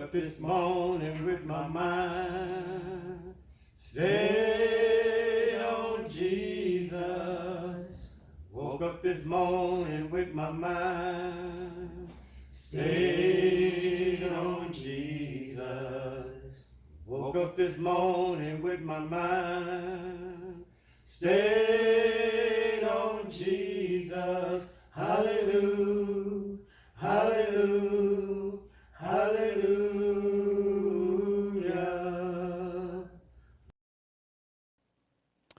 up this morning with my mind stayed on Jesus. Woke up this morning with my mind stayed on Jesus. Woke up this morning with my mind stayed on Jesus. Hallelujah, hallelujah, hallelujah.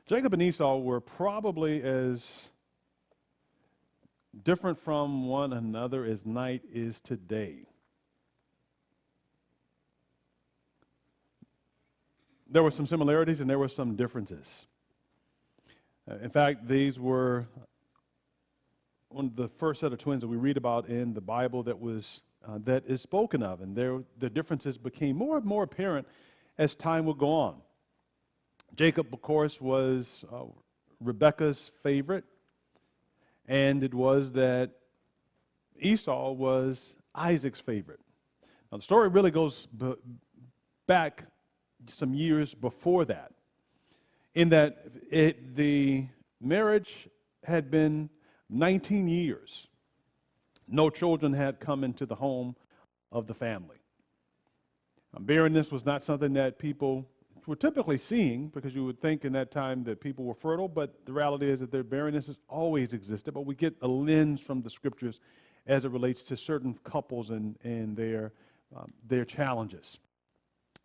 Jacob and Esau were probably as different from one another as night is today. There were some similarities and there were some differences. In fact, these were one of the first set of twins that we read about in the Bible that is spoken of, and the differences became more and more apparent as time would go on. Jacob, of course, was Rebekah's favorite, and it was that Esau was Isaac's favorite. Now, the story really goes back some years before that, in that the marriage had been 19 years. No children had come into the home of the family. Barrenness was not something that people were typically seeing, because you would think in that time that people were fertile, but the reality is that their barrenness has always existed. But we get a lens from the scriptures as it relates to certain couples and their challenges.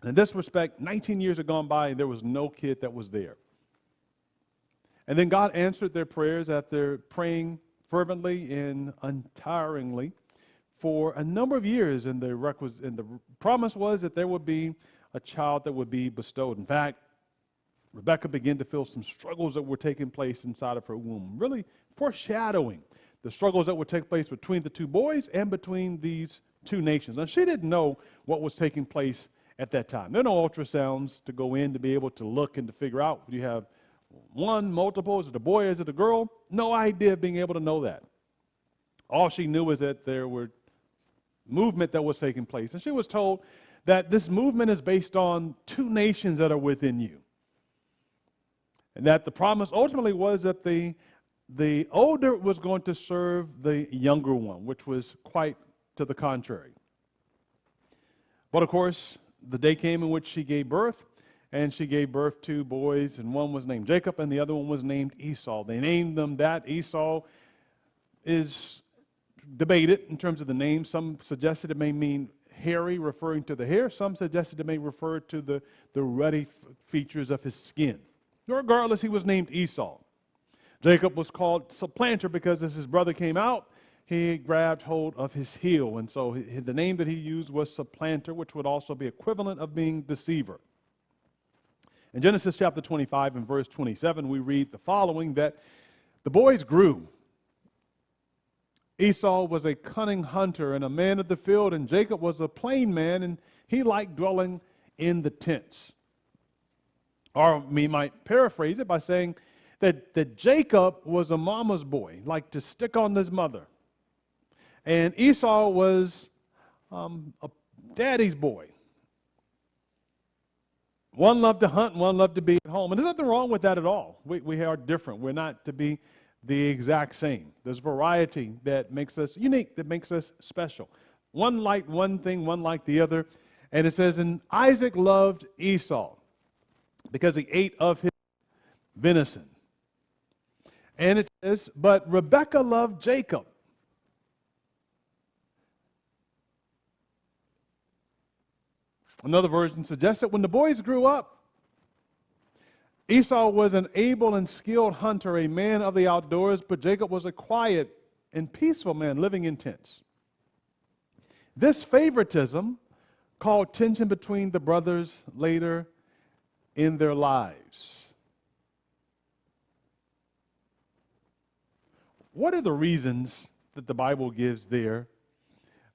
In this respect, 19 years had gone by and there was no kid that was there. And then God answered their prayers after praying fervently and untiringly for a number of years, and the promise was that there would be a child that would be bestowed. In fact, Rebekah began to feel some struggles that were taking place inside of her womb, really foreshadowing the struggles that would take place between the two boys and between these two nations. Now, she didn't know what was taking place at that time. There are no ultrasounds to go in to be able to look and to figure out, do you have one, multiple, is it a boy, is it a girl? No idea of being able to know that. All she knew was that there were movement that was taking place. And she was told that this movement is based on two nations that are within you. And that the promise ultimately was that the older was going to serve the younger one, which was quite to the contrary. But of course, the day came in which she gave birth, and she gave birth to boys, and one was named Jacob, and the other one was named Esau. They named them that. Esau is debated in terms of the name. Some suggested it may mean hairy, referring to the hair. Some suggested it may refer to the ruddy features of his skin. Regardless, he was named Esau. Jacob was called supplanter because as his brother came out, he grabbed hold of his heel. And so the name that he used was supplanter, which would also be equivalent of being deceiver. In Genesis chapter 25 and verse 27, we read the following, that the boys grew. Esau was a cunning hunter and a man of the field, and Jacob was a plain man, and he liked dwelling in the tents. Or we might paraphrase it by saying that Jacob was a mama's boy, liked to stick on his mother. And Esau was a daddy's boy. One loved to hunt, and one loved to be at home. And there's nothing wrong with that at all. We are different. We're not to be the exact same. There's variety that makes us unique, that makes us special. One liked one thing, one liked the other. And it says, and Isaac loved Esau because he ate of his venison. And it says, but Rebekah loved Jacob. Another version suggests that when the boys grew up, Esau was an able and skilled hunter, a man of the outdoors, but Jacob was a quiet and peaceful man living in tents. This favoritism caused tension between the brothers later in their lives. What are the reasons that the Bible gives there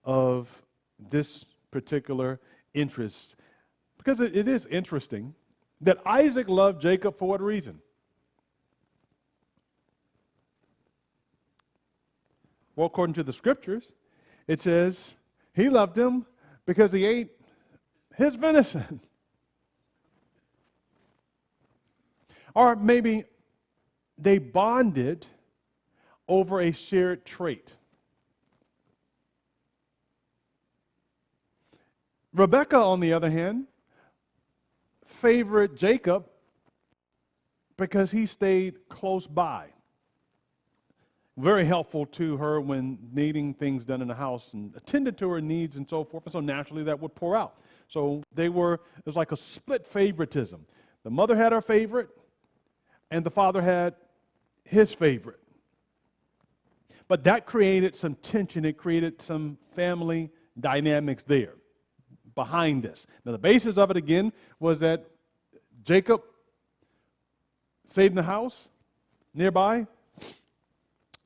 of this particular interest? Because it is interesting that Isaac loved Jacob for what reason? Well, according to the scriptures, it says he loved him because he ate his venison. Or maybe they bonded over a shared trait. Rebekah, on the other hand, favored Jacob because he stayed close by. Very helpful to her when needing things done in the house and attended to her needs and so forth. And so naturally that would pour out. So it was like a split favoritism. The mother had her favorite and the father had his favorite. But that created some tension. It created some family dynamics there behind this. Now the basis of it again was that Jacob stayed in the house nearby,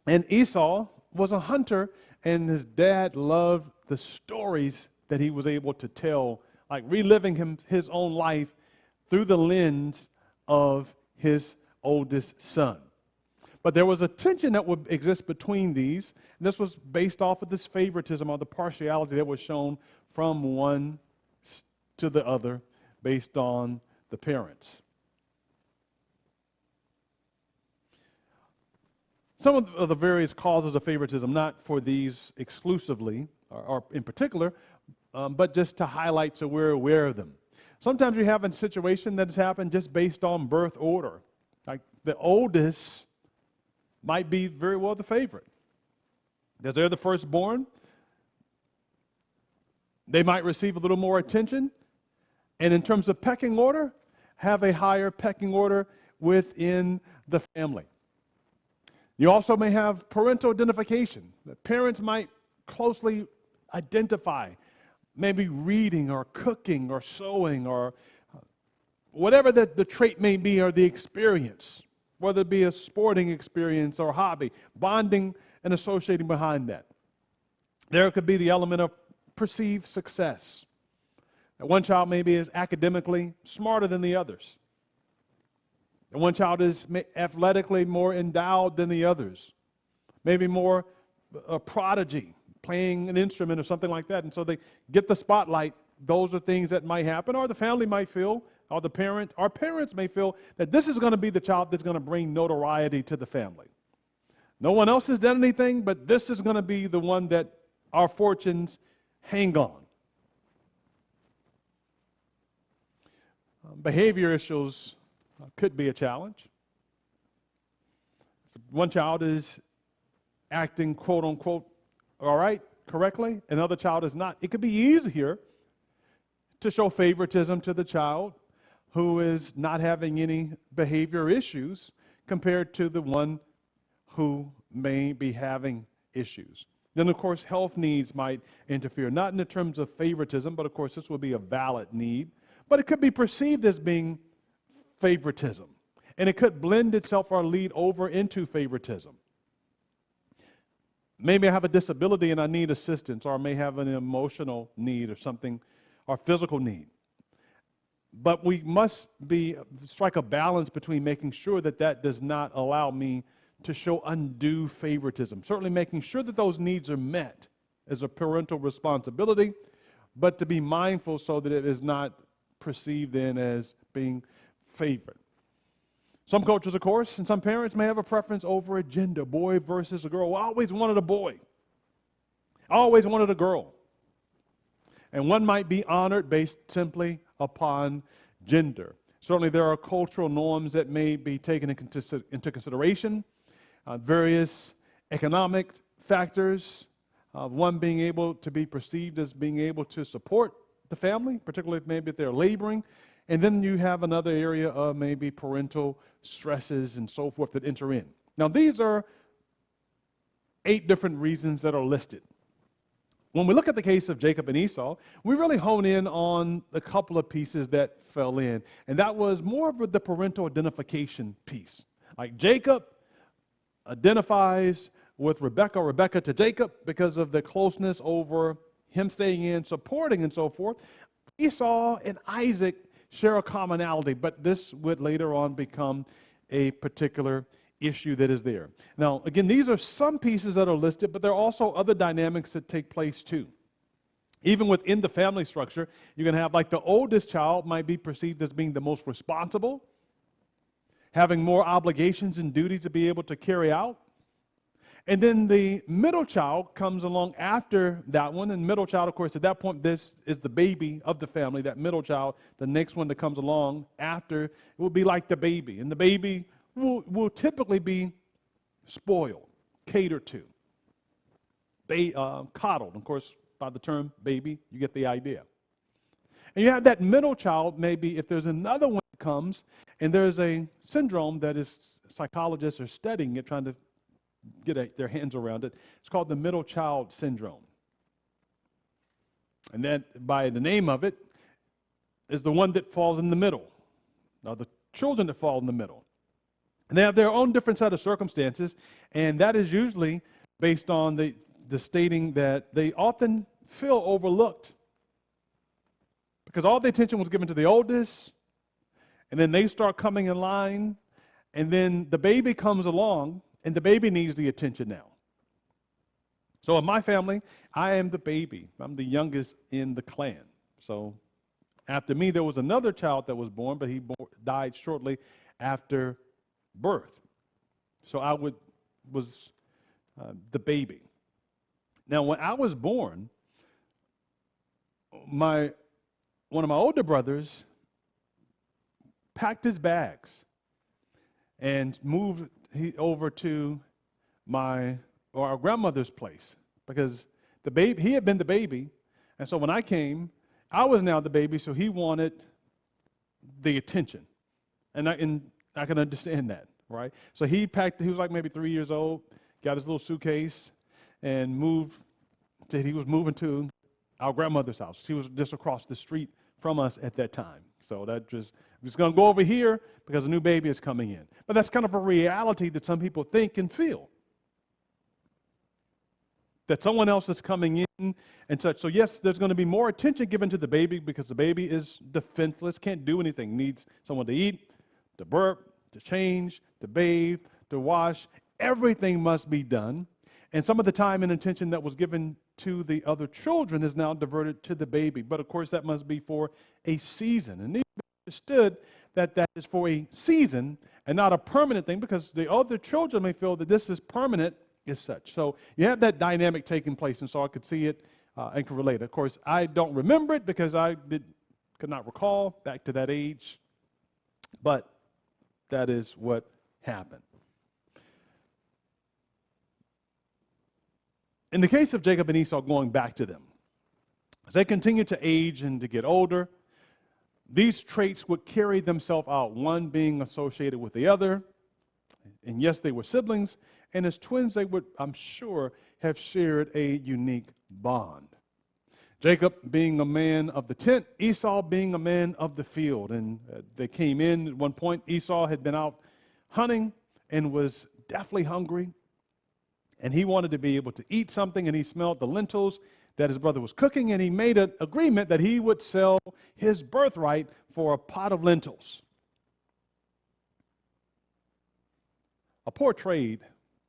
and Esau was a hunter, and his dad loved the stories that he was able to tell, like reliving his own life through the lens of his oldest son. But there was a tension that would exist between these, and this was based off of this favoritism or the partiality that was shown from one to the other based on the parents. Some of the various causes of favoritism, not for these exclusively or in particular, but just to highlight so we're aware of them. Sometimes you have a situation that has happened just based on birth order. Like the oldest might be very well the favorite. Because they're the firstborn, they might receive a little more attention. And in terms of pecking order, have a higher pecking order within the family. You also may have parental identification. The parents might closely identify, maybe reading or cooking or sewing or whatever the trait may be or the experience, whether it be a sporting experience or hobby, bonding and associating behind that. There could be the element of perceived success. That one child maybe is academically smarter than the others. And one child is athletically more endowed than the others. Maybe more a prodigy, playing an instrument or something like that. And so they get the spotlight. Those are things that might happen. Or the family might feel, or our parents may feel that this is going to be the child that's going to bring notoriety to the family. No one else has done anything, but this is going to be the one that our fortunes hang on. Behavior issues could be a challenge. If one child is acting, quote unquote, all right, correctly, another child is not. It could be easier to show favoritism to the child who is not having any behavior issues compared to the one who may be having issues. Then, of course, health needs might interfere, not in the terms of favoritism, but of course, this would be a valid need. But it could be perceived as being favoritism. And it could blend itself or lead over into favoritism. Maybe I have a disability and I need assistance, or I may have an emotional need or something, or physical need. But we must strike a balance between making sure that that does not allow me to show undue favoritism. Certainly making sure that those needs are met as a parental responsibility, but to be mindful so that it is not perceived then as being favored. Some cultures, of course, and some parents may have a preference over a gender, boy versus a girl. Well, I always wanted a boy. I always wanted a girl. And one might be honored based simply upon gender. Certainly there are cultural norms that may be taken into consideration, various economic factors, one being able to be perceived as being able to support the family, particularly if maybe they're laboring. And then you have another area of maybe parental stresses and so forth that enter in. Now, these are 8 different reasons that are listed. When we look at the case of Jacob and Esau, we really hone in on a couple of pieces that fell in. And that was more of the parental identification piece. Like Jacob identifies with Rebekah to Jacob because of the closeness over him staying in, supporting, and so forth. Esau and Isaac share a commonality, but this would later on become a particular issue that is there. Now, again, these are some pieces that are listed, but there are also other dynamics that take place too. Even within the family structure, you're going to have like the oldest child might be perceived as being the most responsible, having more obligations and duties to be able to carry out. And then the middle child comes along after that one. And middle child, of course, at that point, this is the baby of the family, that middle child. The next one that comes along after, it will be like the baby. And the baby will typically be spoiled, catered to, coddled. Of course, by the term baby, you get the idea. And you have that middle child, maybe if there's another one that comes, and there's a syndrome that is psychologists are studying it, trying to get their hands around it. It's called the middle child syndrome. And that, by the name of it, is the one that falls in the middle. Now, the children that fall in the middle. And they have their own different set of circumstances, and that is usually based on the stating that they often feel overlooked because all the attention was given to the oldest, and then they start coming in line, and then the baby comes along, and the baby needs the attention now. So in my family, I am the baby. I'm the youngest in the clan. So after me, there was another child that was born, but he died shortly after birth. So I was the baby. Now, when I was born, one of my older brothers packed his bags and moved over to our grandmother's place because he had been the baby, and so when I came, I was now the baby, so he wanted the attention, and I can understand that, right? So he was like maybe 3 years old, got his little suitcase, and he was moving to our grandmother's house. She was just across the street from us at that time. So I'm just going to go over here because a new baby is coming in. But that's kind of a reality that some people think and feel. That someone else is coming in and such. So yes, there's going to be more attention given to the baby because the baby is defenseless, can't do anything, needs someone to eat, to burp, to change, to bathe, to wash. Everything must be done. And some of the time and attention that was given to the other children is now diverted to the baby. But of course, that must be for a season. And it needs to be understood that that is for a season and not a permanent thing, because the other children may feel that this is permanent as such. So you have that dynamic taking place, and so I could see it and could relate. Of course, I don't remember it because I could not recall back to that age, but that is what happened. In the case of Jacob and Esau, going back to them, as they continue to age and to get older, these traits would carry themselves out, one being associated with the other. And yes, they were siblings, and as twins, they would, I'm sure, have shared a unique bond. Jacob being a man of the tent, Esau being a man of the field. And they came in at one point. Esau had been out hunting and was deathly hungry. And he wanted to be able to eat something, and he smelled the lentils that his brother was cooking, and he made an agreement that he would sell his birthright for a pot of lentils. A poor trade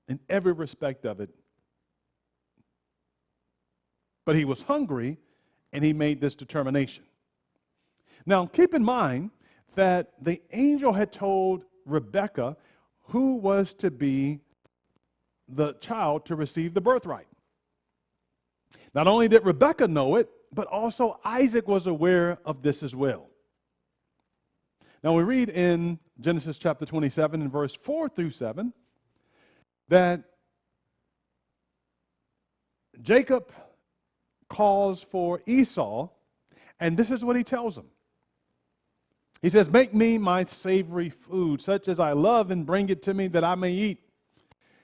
in every respect of it. But he was hungry, and he made this determination. Now, keep in mind that the angel had told Rebekah who was to be the child to receive the birthright. Not only did Rebekah know it, but also Isaac was aware of this as well. Now we read in Genesis chapter 27 and verse 4 through 7 that Jacob calls for Esau, and this is what he tells him. He says, "Make me my savory food, such as I love, and bring it to me that I may eat,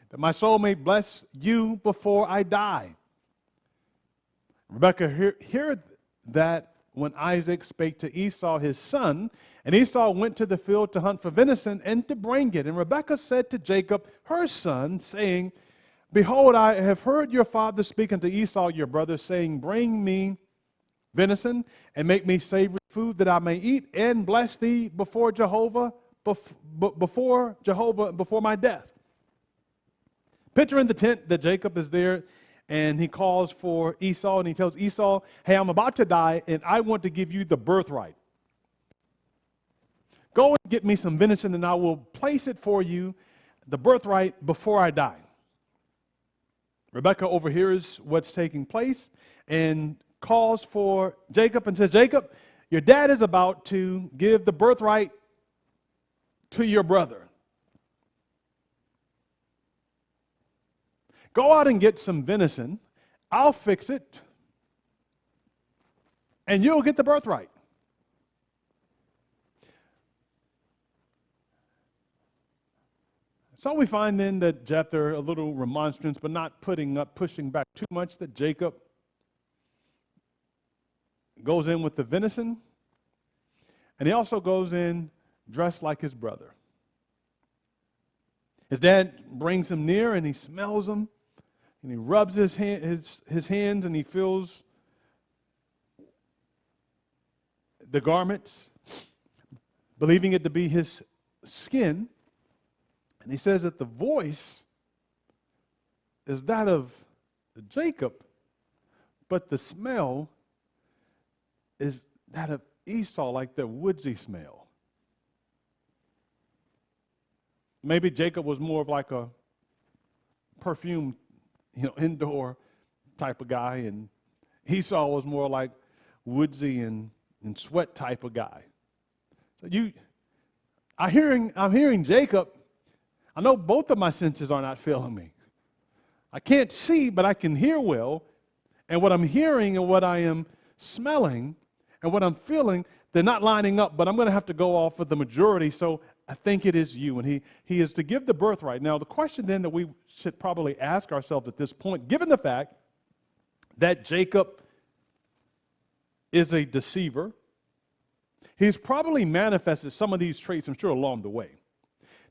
that my soul may bless you before I die." Rebekah heard that when Isaac spake to Esau his son, and Esau went to the field to hunt for venison and to bring it. And Rebekah said to Jacob her son, saying, "Behold, I have heard your father speak unto Esau your brother, saying, Bring me venison and make me savory food that I may eat and bless thee before Jehovah, before my death." Picture in the tent that Jacob is there, and he calls for Esau, and he tells Esau, hey, I'm about to die, and I want to give you the birthright. Go and get me some venison, and I will place it for you, the birthright, before I die. Rebekah overhears what's taking place and calls for Jacob and says, Jacob, your dad is about to give the birthright to your brother. Go out and get some venison. I'll fix it, and you'll get the birthright. So we find then that after a little remonstrance, but not pushing back too much, that Jacob goes in with the venison, and he also goes in dressed like his brother. His dad brings him near, and he smells him, and he rubs his hands, and he feels the garments, believing it to be his skin. And he says that the voice is that of Jacob, but the smell is that of Esau, like the woodsy smell. Maybe Jacob was more of like a perfume, indoor type of guy, and Esau was more like woodsy and sweat type of guy. So I'm hearing Jacob. I know both of my senses are not failing me. I can't see, but I can hear well. And what I'm hearing and what I am smelling and what I'm feeling, they're not lining up, but I'm going to have to go off with the majority, so I think it is you. And he is to give the birthright. Now, the question then that we should probably ask ourselves at this point, given the fact that Jacob is a deceiver, he's probably manifested some of these traits, I'm sure, along the way.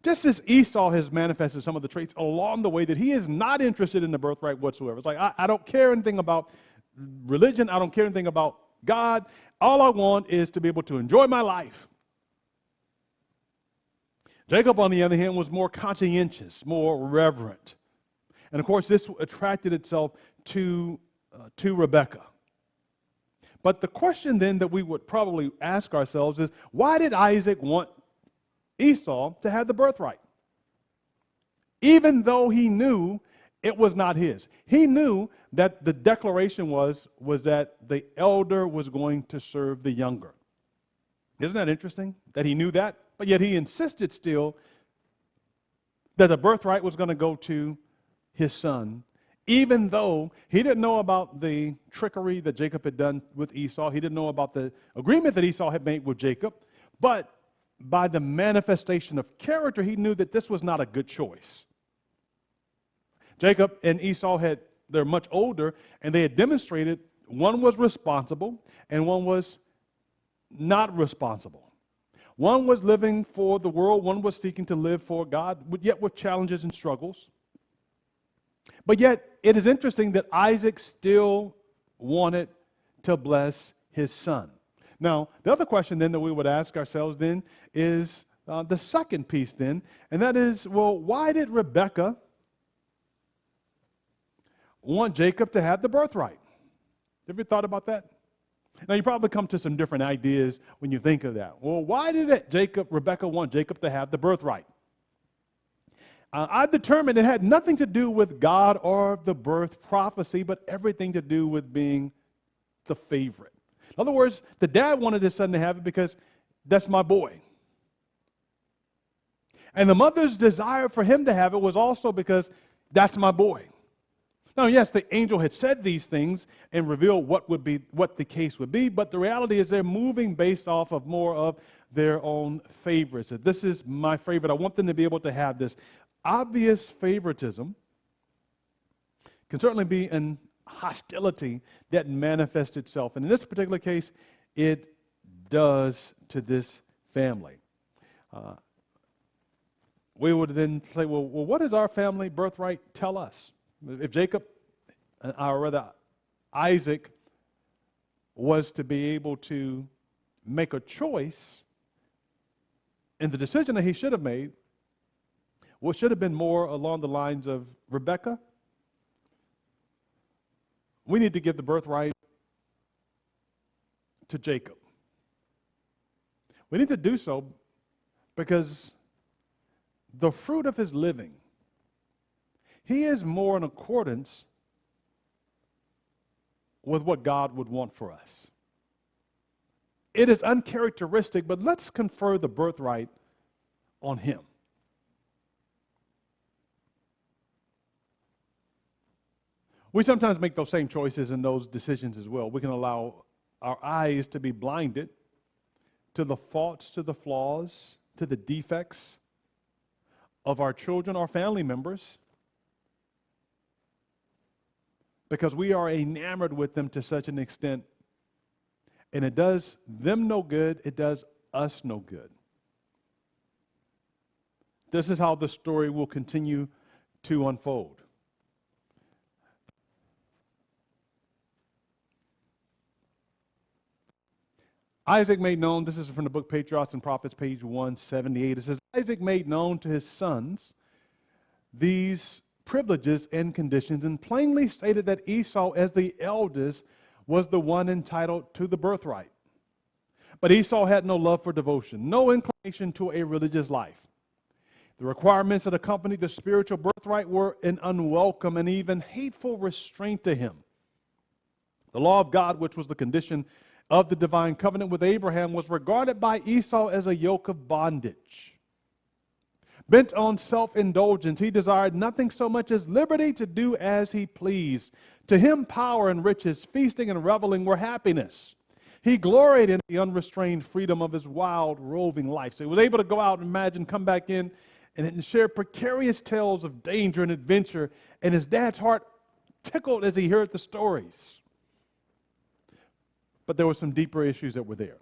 Just as Esau has manifested some of the traits along the way that he is not interested in the birthright whatsoever. It's like, I don't care anything about religion. I don't care anything about God. All I want is to be able to enjoy my life. Jacob, on the other hand, was more conscientious, more reverent. And of course, this attracted itself to Rebekah. But the question then that we would probably ask ourselves is, why did Isaac want Esau to have the birthright? Even though he knew it was not his. He knew that the declaration was that the elder was going to serve the younger. Isn't that interesting that he knew that? But yet he insisted still that the birthright was going to go to his son, even though he didn't know about the trickery that Jacob had done with Esau. He didn't know about the agreement that Esau had made with Jacob. But by the manifestation of character, he knew that this was not a good choice. Jacob and Esau they're much older, and they had demonstrated one was responsible and one was not responsible. One was living for the world, one was seeking to live for God, yet with challenges and struggles. But yet, it is interesting that Isaac still wanted to bless his son. Now, the other question then that we would ask ourselves then is the second piece then, and that is, well, why did Rebekah want Jacob to have the birthright? Have you thought about that? Now, you probably come to some different ideas when you think of that. Well, why did Rebekah want Jacob to have the birthright? I've determined it had nothing to do with God or the birth prophecy, but everything to do with being the favorite. In other words, the dad wanted his son to have it because that's my boy. And the mother's desire for him to have it was also because that's my boy. Now, yes, the angel had said these things and revealed what the case would be, but the reality is they're moving based off of more of their own favorites. So this is my favorite. I want them to be able to have this. Obvious favoritism can certainly be an hostility that manifests itself. And in this particular case, it does to this family. We would then say, well, what does our family birthright tell us? If Jacob, or rather Isaac, was to be able to make a choice in the decision that he should have made, what should have been more along the lines of Rebekah, we need to give the birthright to Jacob. We need to do so because the fruit of his living, he is more in accordance with what God would want for us. It is uncharacteristic, but let's confer the birthright on him. We sometimes make those same choices and those decisions as well. We can allow our eyes to be blinded to the faults, to the flaws, to the defects of our children or family members because we are enamored with them to such an extent, and it does them no good, it does us no good. This is how the story will continue to unfold. Isaac made known, this is from the book Patriarchs and Prophets, page 178. It says, Isaac made known to his sons these privileges and conditions and plainly stated that Esau, as the eldest, was the one entitled to the birthright. But Esau had no love for devotion, no inclination to a religious life. The requirements that accompanied the spiritual birthright were an unwelcome and even hateful restraint to him. The law of God, which was the condition of the divine covenant with Abraham, was regarded by Esau as a yoke of bondage. Bent on self-indulgence, he desired nothing so much as liberty to do as he pleased. To him, power and riches, feasting and reveling were happiness. He gloried in the unrestrained freedom of his wild, roving life. So he was able to go out and imagine, come back in, and share precarious tales of danger and adventure, and his dad's heart tickled as he heard the stories. But there were some deeper issues that were there.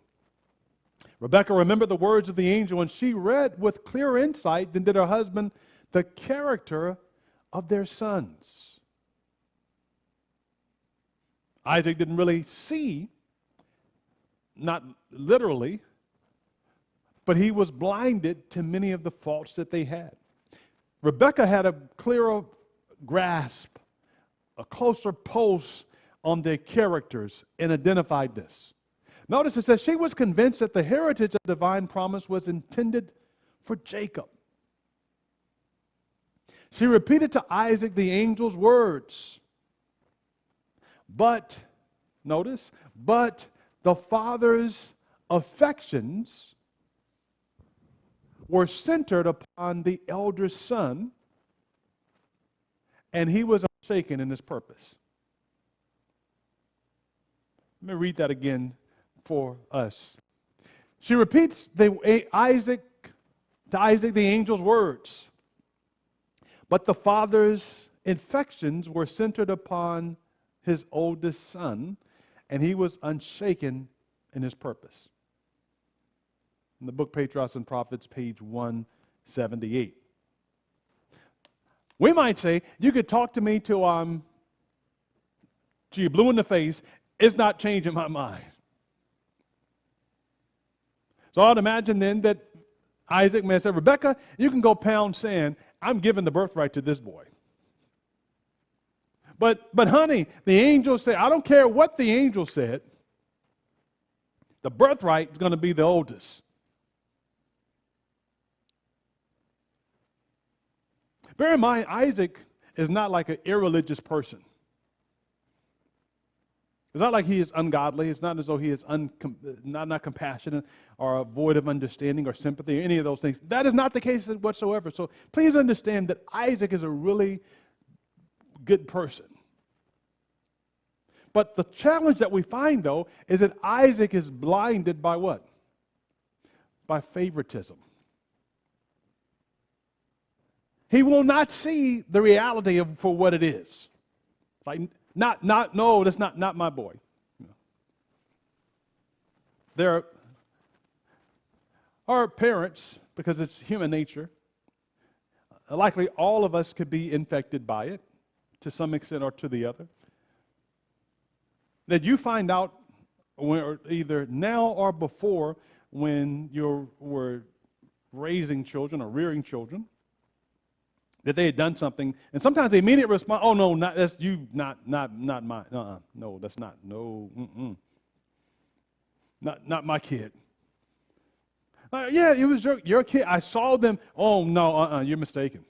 Rebekah remembered the words of the angel, and she read with clearer insight than did her husband the character of their sons. Isaac didn't really see, not literally, but he was blinded to many of the faults that they had. Rebekah had a clearer grasp, a closer pulse on their characters, and identified this. Notice it says she was convinced that the heritage of divine promise was intended for Jacob. She repeated to Isaac the angel's words. But, notice, but the father's affections were centered upon the elder son, and he was unshaken in his purpose. Let me read that again for us. She repeats to Isaac the angel's words. But the father's affections were centered upon his oldest son, and he was unshaken in his purpose. In the book Patriarchs and Prophets, page 178. We might say, you could talk to me till I'm blue in the face. It's not changing my mind. So I'd imagine then that Isaac may have said, Rebekah, you can go pound sand. I'm giving the birthright to this boy. But honey, the angel said, I don't care what the angel said. The birthright is going to be the oldest. Bear in mind, Isaac is not like an irreligious person. It's not like he is ungodly. It's not as though he is not compassionate or void of understanding or sympathy or any of those things. That is not the case whatsoever. So please understand that Isaac is a really good person. But the challenge that we find, though, is that Isaac is blinded by what? By favoritism. He will not see the reality for what it is. Like, no, that's not my boy. There are parents, because it's human nature, likely all of us could be infected by it to some extent or to the other, that you find out either now or before when you were raising children or rearing children, that they had done something, and sometimes the immediate response, oh no, not that's you, not mine. No, that's not. No, not my kid. Yeah, it was your kid. I saw them. Oh no, you're mistaken.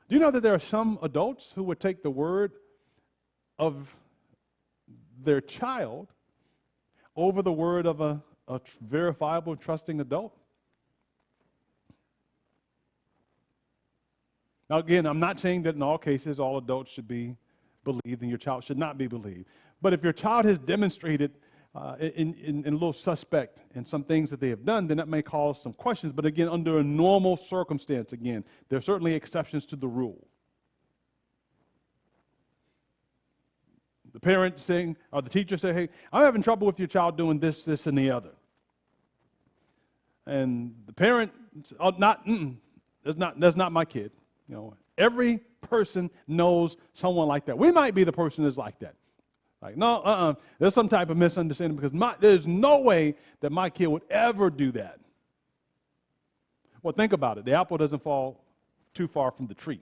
Do you know that there are some adults who would take the word of their child over the word of a verifiable, trusting adult? Now, again, I'm not saying that in all cases all adults should be believed and your child should not be believed. But if your child has demonstrated in a little suspect in some things that they have done, then that may cause some questions. But again, under a normal circumstance, again, there are certainly exceptions to the rule. The parent saying, or the teacher saying, hey, I'm having trouble with your child doing this, this, and the other. And the parent, that's not my kid. You know, every person knows someone like that. We might be the person that's like that. Like, no, there's some type of misunderstanding because there's no way that my kid would ever do that. Well, think about it. The apple doesn't fall too far from the tree.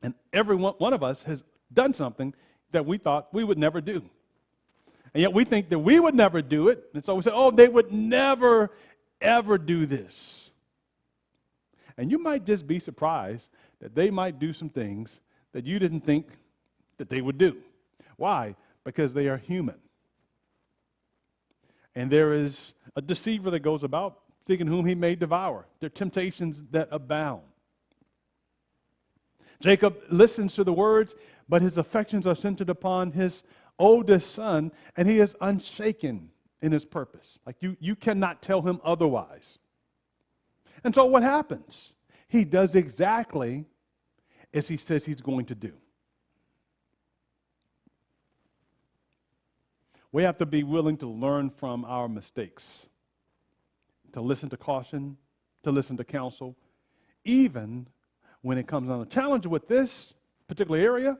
And every one of us has done something that we thought we would never do. And yet we think that we would never do it. And so we say, oh, they would never, ever do this. And you might just be surprised that they might do some things that you didn't think that they would do. Why? Because they are human. And there is a deceiver that goes about seeking whom he may devour. There are temptations that abound. Jacob listens to the words, but his affections are centered upon his oldest son, and he is unshaken in his purpose. Like you cannot tell him otherwise. And so what happens? He does exactly as he says he's going to do. We have to be willing to learn from our mistakes, to listen to caution, to listen to counsel, even when it comes on. The challenge with this particular area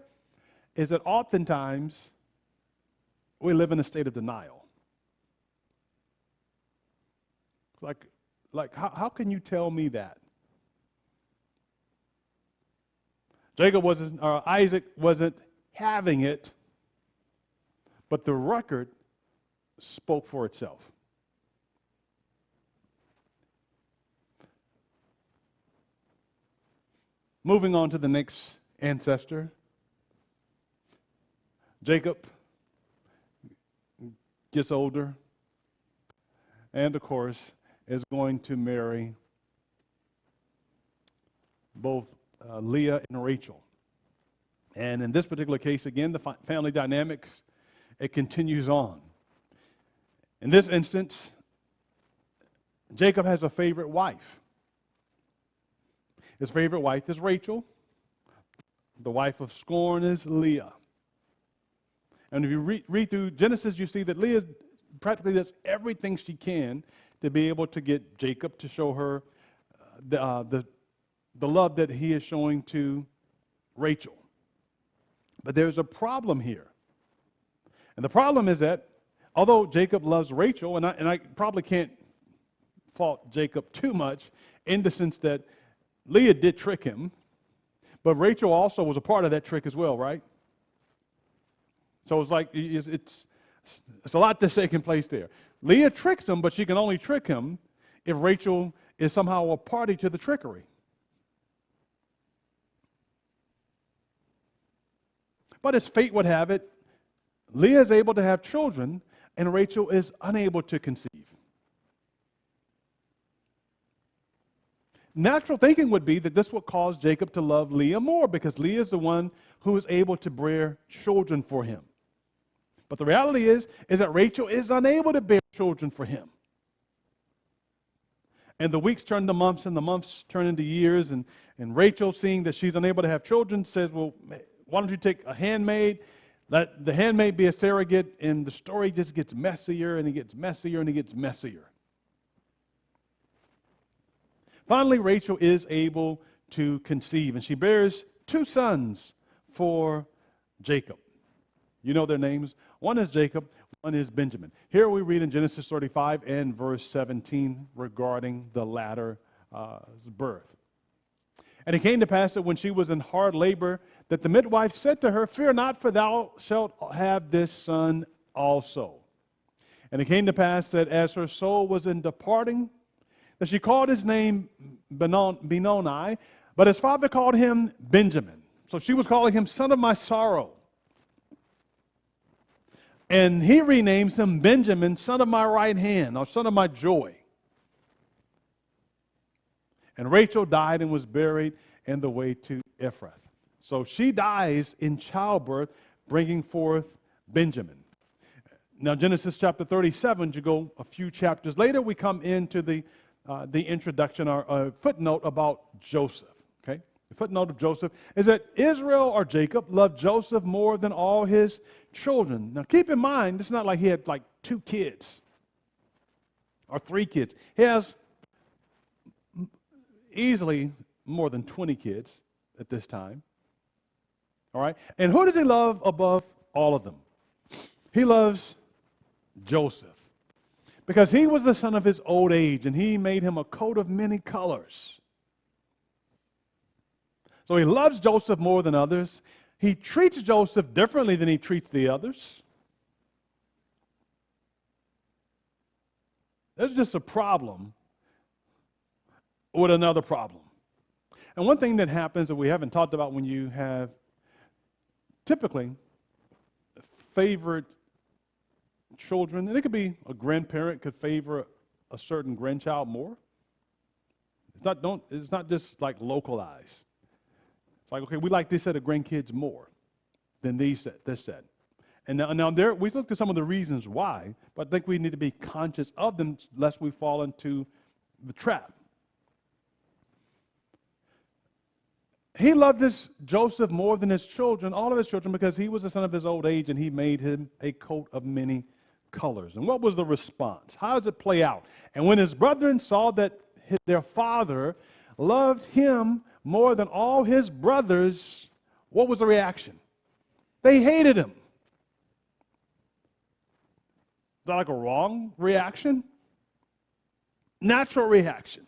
is that oftentimes we live in a state of denial. Like how can you tell me that? Isaac wasn't having it, but the record spoke for itself. Moving on to the next ancestor, Jacob gets older and, of course, is going to marry both Leah and Rachel. And in this particular case, again, the family dynamics, it continues on. In this instance, Jacob has a favorite wife. His favorite wife is Rachel. The wife of scorn is Leah. And if you read through Genesis, you see that Leah practically does everything she can to be able to get Jacob to show her the love that he is showing to Rachel. But there's a problem here. And the problem is that although Jacob loves Rachel, and I probably can't fault Jacob too much in the sense that Leah did trick him, but Rachel also was a part of that trick as well, right? So it's like it's a lot that's taking place there. Leah tricks him, but she can only trick him if Rachel is somehow a party to the trickery. But as fate would have it, Leah is able to have children, and Rachel is unable to conceive. Natural thinking would be that this would cause Jacob to love Leah more because Leah is the one who is able to bear children for him. But the reality is that Rachel is unable to bear children for him. And the weeks turn to months, and the months turn into years, and Rachel, seeing that she's unable to have children, says, well, why don't you take a handmaid, let the handmaid be a surrogate, and the story just gets messier, and it gets messier, and it gets messier. Finally, Rachel is able to conceive, and she bears 2 sons for Jacob. You know their names. One is Jacob, one is Benjamin. Here we read in Genesis 35 and verse 17 regarding the latter birth. And it came to pass that when she was in hard labor, that the midwife said to her, "Fear not, for thou shalt have this son also." And it came to pass that as her soul was in departing, that she called his name Benoni, but his father called him Benjamin. So she was calling him son of my sorrow. And he renames him Benjamin, son of my right hand, or son of my joy. And Rachel died and was buried in the way to Ephrath. So she dies in childbirth, bringing forth Benjamin. Now, Genesis chapter 37, you go a few chapters later, we come into the introduction or a footnote about Joseph. Okay, the footnote of Joseph is that Israel or Jacob loved Joseph more than all his children. Now, keep in mind, it's not like he had like 2 kids or 3 kids. He has easily more than 20 kids at this time. All right, and who does he love above all of them? He loves Joseph, because he was the son of his old age, and he made him a coat of many colors. So he loves Joseph more than others. He treats Joseph differently than he treats the others. There's just a problem with another problem. And one thing that happens that we haven't talked about when you have typically favorite children, and it could be a grandparent could favor a certain grandchild more. It's not just like localized. It's like, okay, we like this set of grandkids more than this set. And now there we looked at some of the reasons why, but I think we need to be conscious of them lest we fall into the trap. He loved this Joseph more than his children, all of his children, because he was the son of his old age, and he made him a coat of many colors. And what was the response? How does it play out? And when his brethren saw that their father loved him more than all his brothers, what was the reaction? They hated him. Is that like a wrong reaction? Natural reaction.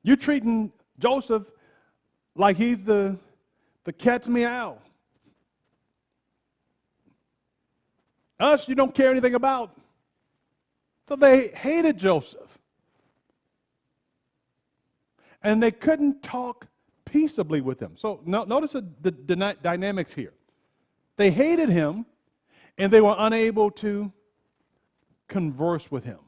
You're treating Joseph like he's the cat's meow. Us, you don't care anything about. So they hated Joseph. And they couldn't talk peaceably with him. So notice the dynamics here. They hated him, and they were unable to converse with him.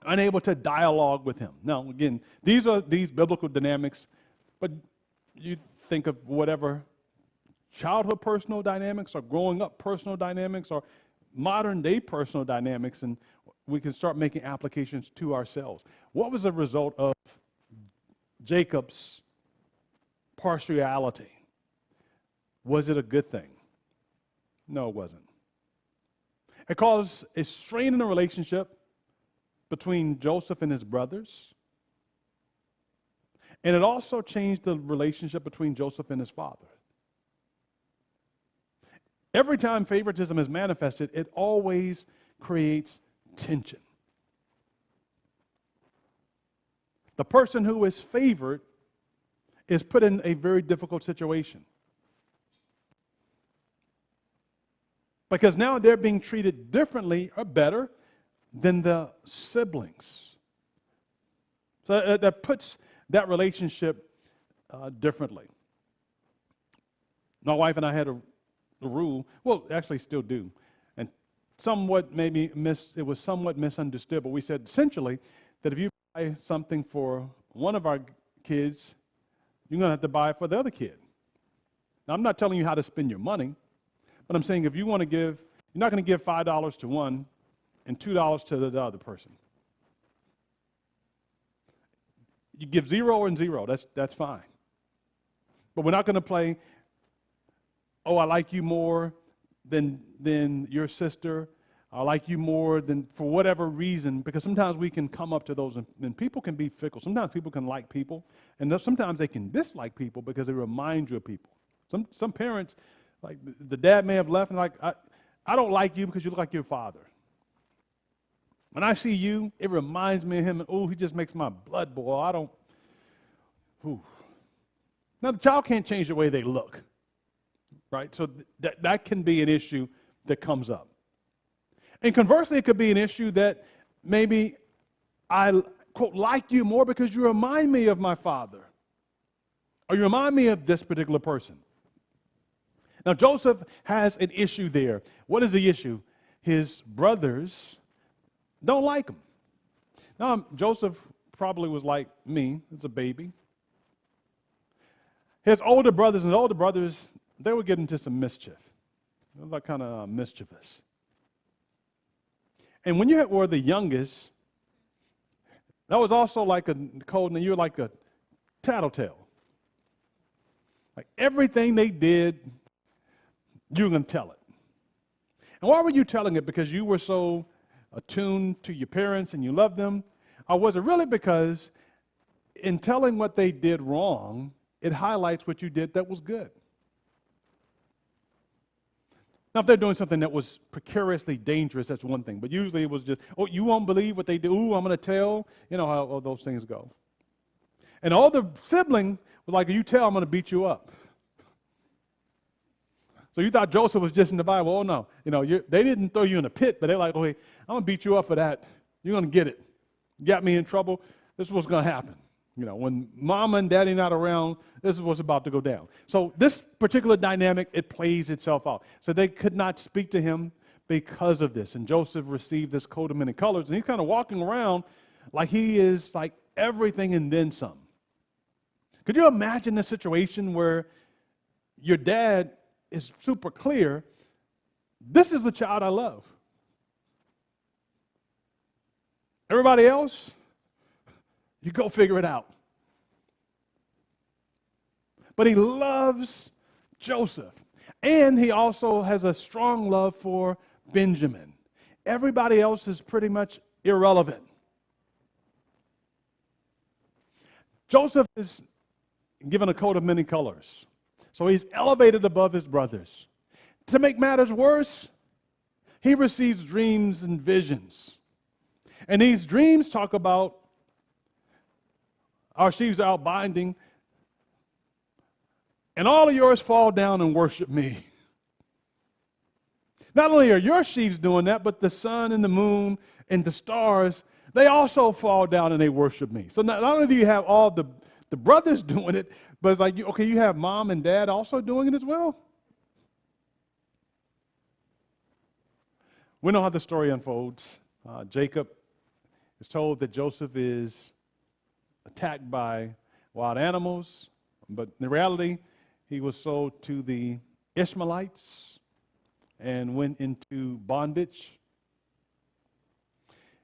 Unable to dialogue with him. Now, again, these are these biblical dynamics, but you think of whatever childhood personal dynamics or growing up personal dynamics or modern day personal dynamics, and we can start making applications to ourselves. What was the result of Jacob's partiality? Was it a good thing? No, it wasn't. It caused a strain in the relationship between Joseph and his brothers. And it also changed the relationship between Joseph and his father. Every time favoritism is manifested, it always creates tension. The person who is favored is put in a very difficult situation. Because now they're being treated differently or better than the siblings. So that puts that relationship differently. My wife and I had a rule, well, actually still do, and it was somewhat misunderstood, but we said essentially that if you buy something for one of our kids, you're going to have to buy it for the other kid. Now, I'm not telling you how to spend your money, but I'm saying if you want to give, you're not going to give $5 to one and $2 to the other person. You give 0 and 0, that's fine. But we're not going to play, oh, I like you more than your sister. I like you more than for whatever reason, because sometimes we can come up to those, and people can be fickle. Sometimes people can like people, and sometimes they can dislike people because they remind you of people. Some parents, like the dad may have left and like, I don't like you because you look like your father. When I see you, it reminds me of him, and he just makes my blood boil. I don't, ooh. Now, the child can't change the way they look, right? So that can be an issue that comes up. And conversely, it could be an issue that maybe I, quote, like you more because you remind me of my father, or you remind me of this particular person. Now, Joseph has an issue there. What is the issue? His brothers don't like him. Now, Joseph probably was like me as a baby. His older brothers, they would get into some mischief. They were like kind of mischievous. And when you were the youngest, that was also like a code, and you were like a tattletale. Like everything they did, you were going to tell it. And why were you telling it? Because you were so attuned to your parents and you loved them? Or was it really because in telling what they did wrong, it highlights what you did that was good? Now, if they're doing something that was precariously dangerous, that's one thing. But usually it was just, you won't believe what they do. I'm going to tell. You know how all those things go. And all the sibling was like, you tell, I'm going to beat you up. So you thought Joseph was just in the Bible. Oh, no. They didn't throw you in a pit, but they're like, hey, I'm going to beat you up for that. You're going to get it. You got me in trouble. This is what's going to happen. When mama and daddy not around, this is what's about to go down. So this particular dynamic, it plays itself out. So they could not speak to him because of this. And Joseph received this coat of many colors, and he's kind of walking around like he is like everything and then some. Could you imagine the situation where your dad is super clear, this is the child I love. Everybody else, you go figure it out. But he loves Joseph. And he also has a strong love for Benjamin. Everybody else is pretty much irrelevant. Joseph is given a coat of many colors. So he's elevated above his brothers. To make matters worse, he receives dreams and visions. And these dreams talk about our sheaves are out binding, and all of yours fall down and worship me. Not only are your sheaves doing that, but the sun and the moon and the stars, they also fall down and they worship me. So not only do you have all the brothers doing it, but it's like, you have mom and dad also doing it as well? We know how the story unfolds. Jacob is told that Joseph is attacked by wild animals, but in reality, he was sold to the Ishmaelites and went into bondage.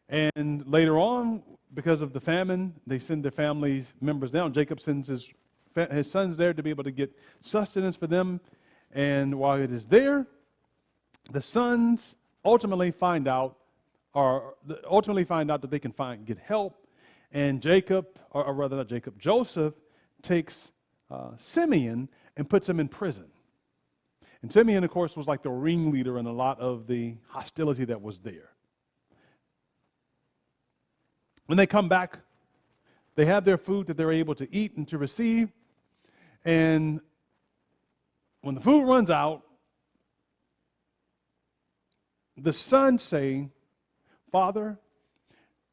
And later on, because of the famine, they send their family members down. Jacob sends his sons there to be able to get sustenance for them. And while it is there, the sons ultimately find out that they can get help. And Joseph takes Simeon and puts him in prison. And Simeon, of course, was like the ringleader in a lot of the hostility that was there. When they come back, they have their food that they're able to eat and to receive. And when the food runs out, the sons say, Father,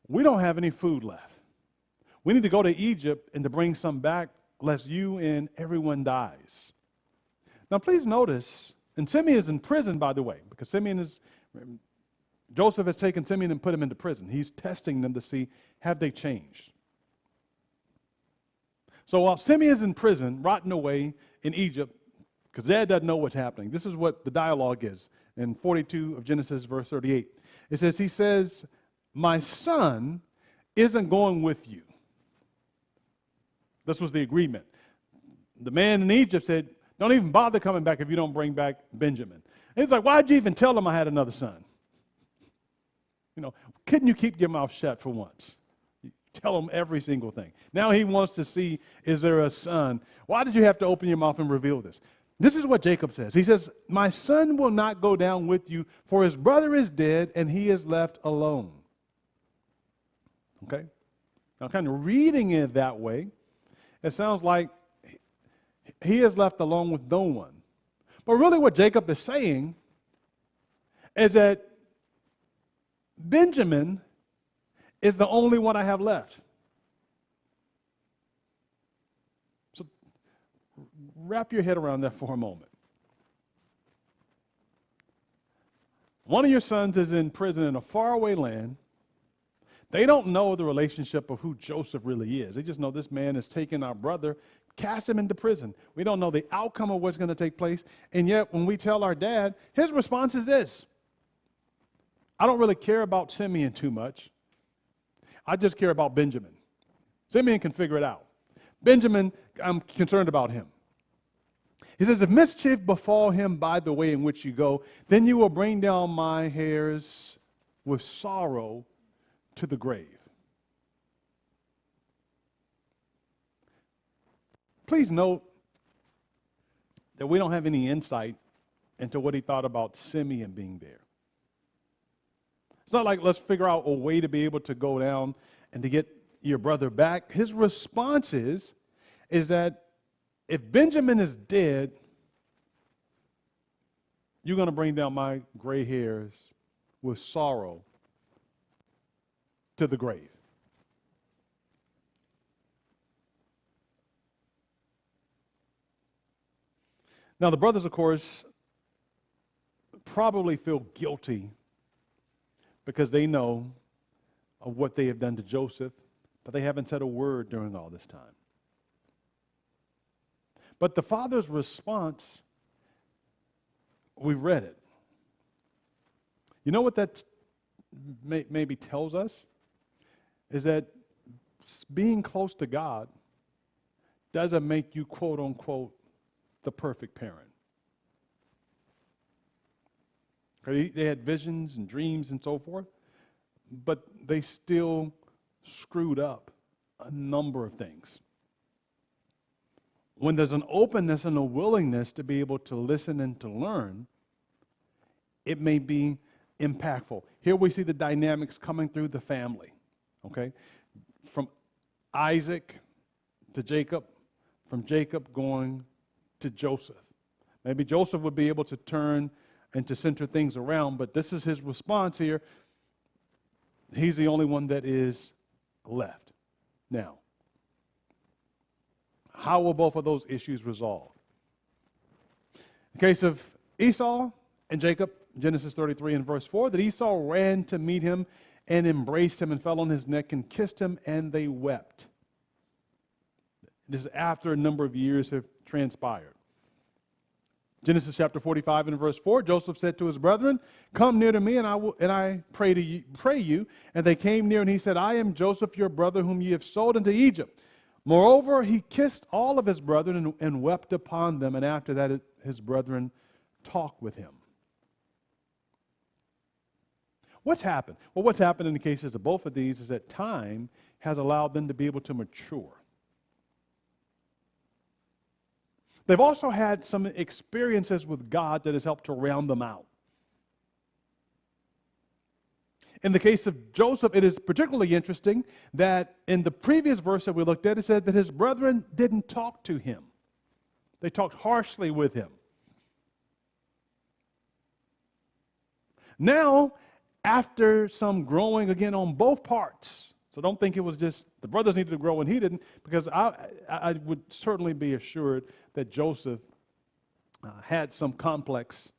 we don't have any food left. We need to go to Egypt and to bring some back, lest you and everyone dies. Now, please notice, and Simeon is in prison, by the way, because Joseph has taken Simeon and put him into prison. He's testing them to see, have they changed? So while Simeon is in prison, rotting away in Egypt, because dad doesn't know what's happening, this is what the dialogue is in 42 of Genesis, verse 38. He says, my son isn't going with you. This was the agreement. The man in Egypt said, don't even bother coming back if you don't bring back Benjamin. And he's like, why'd you even tell him I had another son? Couldn't you keep your mouth shut for once? You tell him every single thing. Now he wants to see, is there a son? Why did you have to open your mouth and reveal this? This is what Jacob says. He says, my son will not go down with you, for his brother is dead and he is left alone. Okay? Now, kind of reading it that way, it sounds like he is left alone with no one. But really what Jacob is saying is that Benjamin is the only one I have left. So wrap your head around that for a moment. One of your sons is in prison in a faraway land. They don't know the relationship of who Joseph really is. They just know this man has taken our brother, cast him into prison. We don't know the outcome of what's going to take place. And yet, when we tell our dad, his response is this: I don't really care about Simeon too much. I just care about Benjamin. Simeon can figure it out. Benjamin, I'm concerned about him. He says, if mischief befall him by the way in which you go, then you will bring down my hairs with sorrow to the grave. Please note that we don't have any insight into what he thought about Simeon being there. It's not like let's figure out a way to be able to go down and to get your brother back. His response is that if Benjamin is dead, you're going to bring down my gray hairs with sorrow to the grave. Now, the brothers, of course, probably feel guilty because they know of what they have done to Joseph, but they haven't said a word during all this time. But the father's response, we read it. You know what that maybe tells us? Is that being close to God doesn't make you, quote unquote, the perfect parent. They had visions and dreams and so forth, but they still screwed up a number of things. When there's an openness and a willingness to be able to listen and to learn, it may be impactful. Here we see the dynamics coming through the family, okay? From Isaac to Jacob, from Jacob going to Joseph. Maybe Joseph would be able to turn and to center things around, but this is his response here. He's the only one that is left. Now, how will both of those issues resolve? In the case of Esau and Jacob, Genesis 33 and verse 4, that Esau ran to meet him and embraced him and fell on his neck and kissed him, and they wept. This is after a number of years have transpired. Genesis chapter 45 and verse 4, Joseph said to his brethren, come near to me, and I pray you. And they came near, and he said, I am Joseph, your brother, whom ye have sold into Egypt. Moreover, he kissed all of his brethren and wept upon them, and after that his brethren talked with him. What's happened? Well, what's happened in the cases of both of these is that time has allowed them to be able to mature. They've also had some experiences with God that has helped to round them out. In the case of Joseph, it is particularly interesting that in the previous verse that we looked at, it said that his brethren didn't talk to him. They talked harshly with him. Now, after some growing again on both parts, so don't think it was just the brothers needed to grow and he didn't, because I would certainly be assured that Joseph had some complex.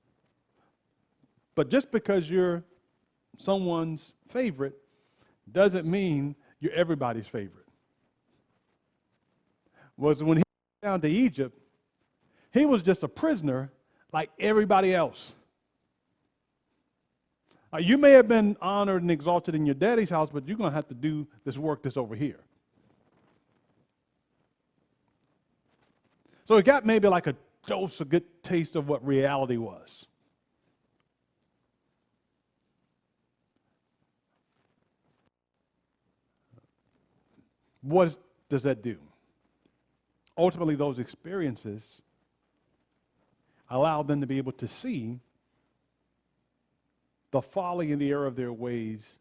But just because you're someone's favorite doesn't mean you're everybody's favorite. Was when he went down to Egypt, he was just a prisoner like everybody else. You may have been honored and exalted in your daddy's house, but you're going to have to do this work that's over here. So it got maybe like a dose, a good taste of what reality was. What does that do? Ultimately, those experiences allow them to be able to see the folly and the error of their ways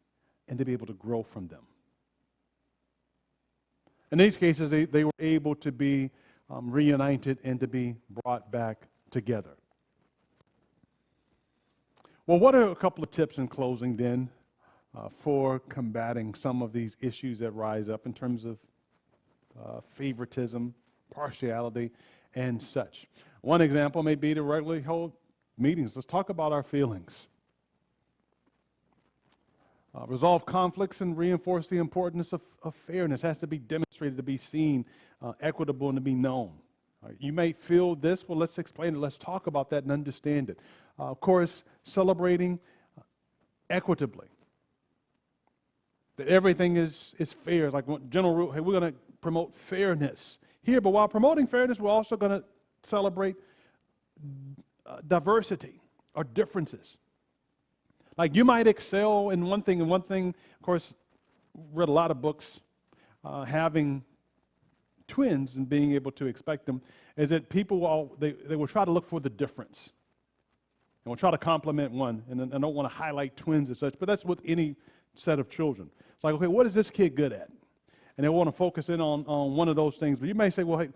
and to be able to grow from them. In these cases, they were able to be reunited and to be brought back together. Well, what are a couple of tips in closing then for combating some of these issues that rise up in terms of favoritism, partiality, and such? One example may be to regularly hold meetings. Let's talk about our feelings. Resolve conflicts and reinforce the importance of fairness. It has to be demonstrated, to be seen, equitable, and to be known. You may feel this, well, let's explain it. Let's talk about that and understand it. Of course, celebrating equitably. That everything is fair. Like general rule, hey, we're going to promote fairness here, but while promoting fairness, we're also going to celebrate diversity or differences. Like you might excel in one thing, of course, read a lot of books having twins and being able to expect them, is that people they will try to look for the difference. And will try to compliment one, and I don't want to highlight twins and such, but that's with any set of children. It's like, okay, what is this kid good at? And they want to focus in on one of those things. But you may say, well, hey,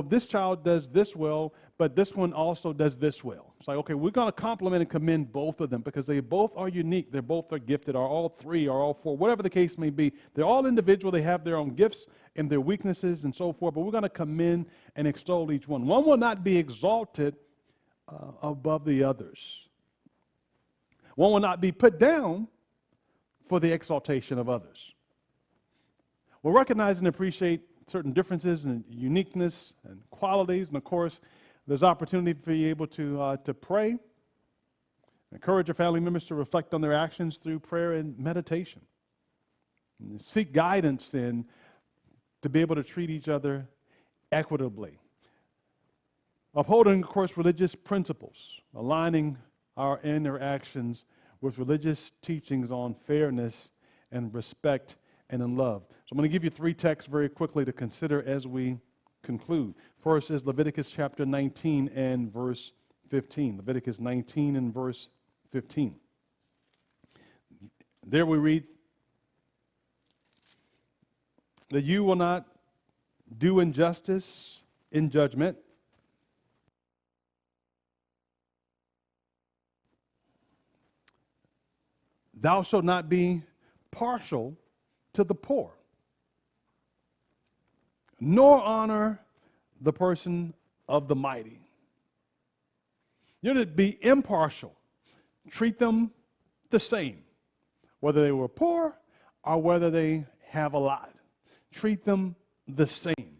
this child does this well, but this one also does this well. It's like, okay, we're going to compliment and commend both of them because they both are unique. They both are gifted, or all three, or all four, whatever the case may be. They're all individual. They have their own gifts and their weaknesses and so forth, but we're going to commend and extol each one. One will not be exalted above the others. One will not be put down for the exaltation of others. We'll recognize and appreciate certain differences and uniqueness and qualities, and of course, there's opportunity for you able to pray. Encourage your family members to reflect on their actions through prayer and meditation. And seek guidance then to be able to treat each other equitably. Upholding, of course, religious principles, aligning our interactions with religious teachings on fairness and respect and in love. So I'm going to give you 3 texts very quickly to consider as we conclude. First is Leviticus chapter 19 and verse 15. Leviticus 19 and verse 15. There we read that you will not do injustice in judgment. Thou shalt not be partial to the poor, nor honor the person of the mighty. You're to be impartial. Treat them the same, whether they were poor or whether they have a lot. Treat them the same.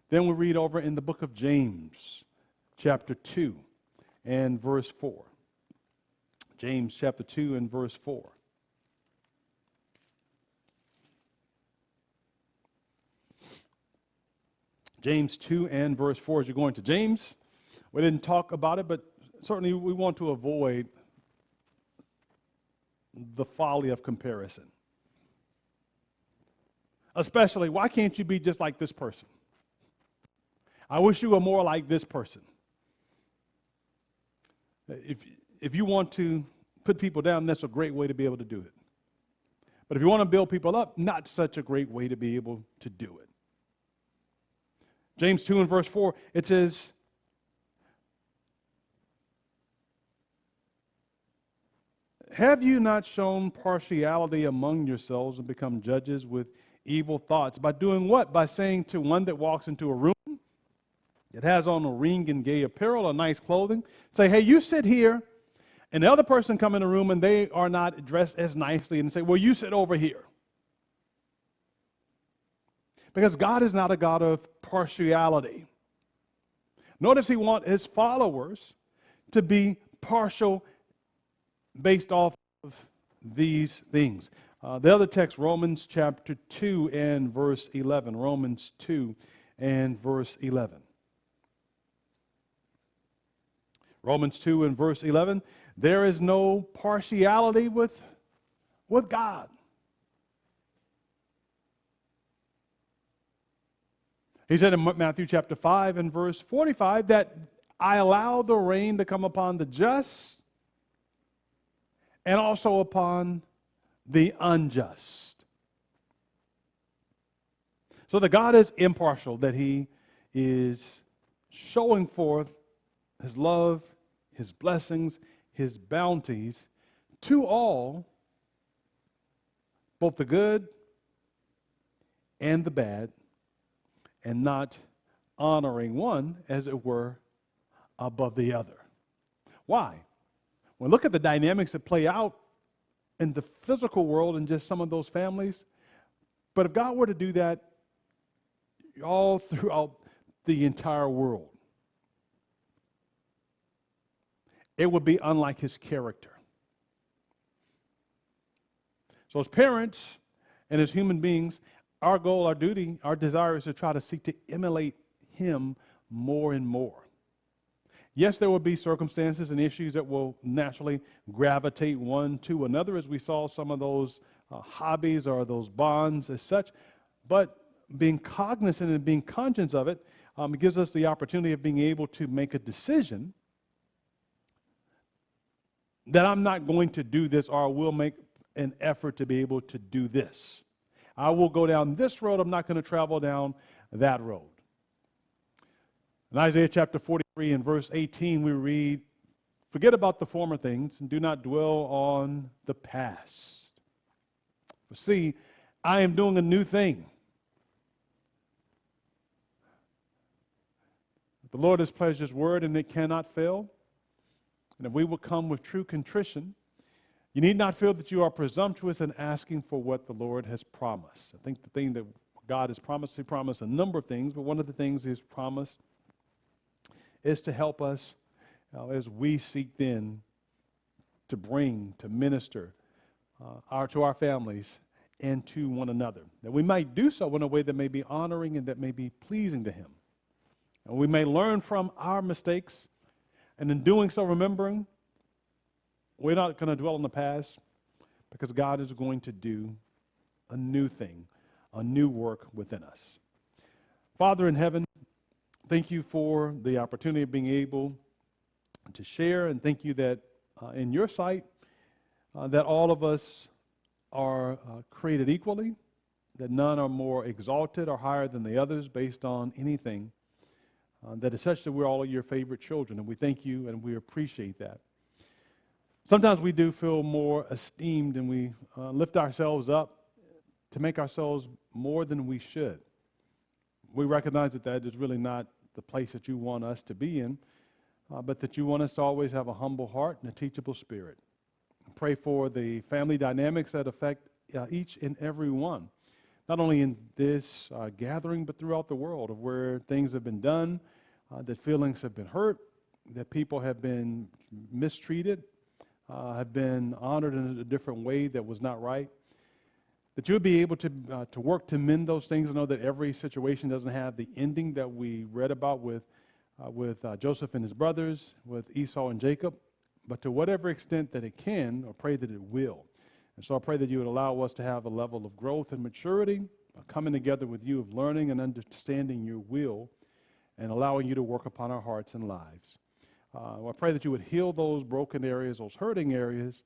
Then we read over in the book of James, chapter 2 and verse 4. James chapter 2 and verse 4. James 2 and verse 4. As you're going to James, we didn't talk about it, but certainly we want to avoid the folly of comparison. Especially, why can't you be just like this person? I wish you were more like this person. If you want to put people down, that's a great way to be able to do it. But if you want to build people up, not such a great way to be able to do it. James 2 and verse 4, it says, have you not shown partiality among yourselves and become judges with evil thoughts? By doing what? By saying to one that walks into a room, that has on a ring and gay apparel or nice clothing, say, hey, you sit here, and the other person come in the room and they are not dressed as nicely, and say, well, you sit over here. Because God is not a God of partiality. Nor does he want his followers to be partial based off of these things. The other text, Romans chapter 2 and verse 11. Romans 2 and verse 11. Romans 2 and verse 11. There is no partiality with God. He said in Matthew chapter 5 and verse 45 that I allow the rain to come upon the just and also upon the unjust. So that God is impartial, that he is showing forth his love, his blessings, his bounties to all, both the good and the bad, and not honoring one, as it were, above the other. Why? Well, look at the dynamics that play out in the physical world in just some of those families. But if God were to do that all throughout the entire world, it would be unlike his character. So as parents and as human beings, our goal, our duty, our desire is to try to seek to emulate him more and more. Yes, there will be circumstances and issues that will naturally gravitate one to another, as we saw some of those hobbies or those bonds as such, but being cognizant and being conscious of it, it gives us the opportunity of being able to make a decision that I'm not going to do this, or I will make an effort to be able to do this. I will go down this road, I'm not going to travel down that road. In Isaiah chapter 43 and verse 18, we read, "Forget about the former things and do not dwell on the past. For see, I am doing a new thing. The Lord has pledged his word and it cannot fail. And if we will come with true contrition, you need not feel that you are presumptuous in asking for what the Lord has promised." I think the thing that God has promised, he promised a number of things, but one of the things he's promised is to help us as we seek then to bring, to minister to our families and to one another. That we might do so in a way that may be honoring and that may be pleasing to him. And we may learn from our mistakes, and in doing so, remembering we're not going to dwell on the past, because God is going to do a new thing, a new work within us. Father in heaven, thank you for the opportunity of being able to share, and thank you that in your sight, that all of us are created equally, that none are more exalted or higher than the others based on anything, that is such that we're all your favorite children, and we thank you and we appreciate that. Sometimes we do feel more esteemed, and we lift ourselves up to make ourselves more than we should. We recognize that that is really not the place that you want us to be in, but that you want us to always have a humble heart and a teachable spirit. Pray for the family dynamics that affect each and every one, not only in this gathering, but throughout the world, of where things have been done, that feelings have been hurt, that people have been mistreated, have been honored in a different way that was not right. That you would be able to work to mend those things. I know that every situation doesn't have the ending that we read about with Joseph and his brothers, with Esau and Jacob, but to whatever extent that it can, I pray that it will. And so I pray that you would allow us to have a level of growth and maturity, coming together with you, of learning and understanding your will, and allowing you to work upon our hearts and lives. I pray that you would heal those broken areas, those hurting areas,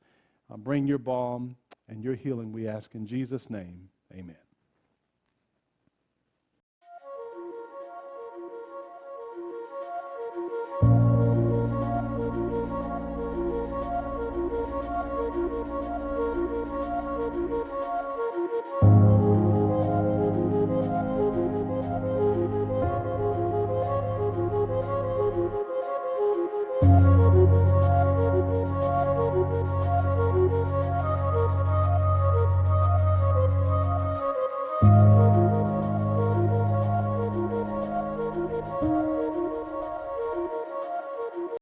bring your balm and your healing, we ask in Jesus' name. Amen.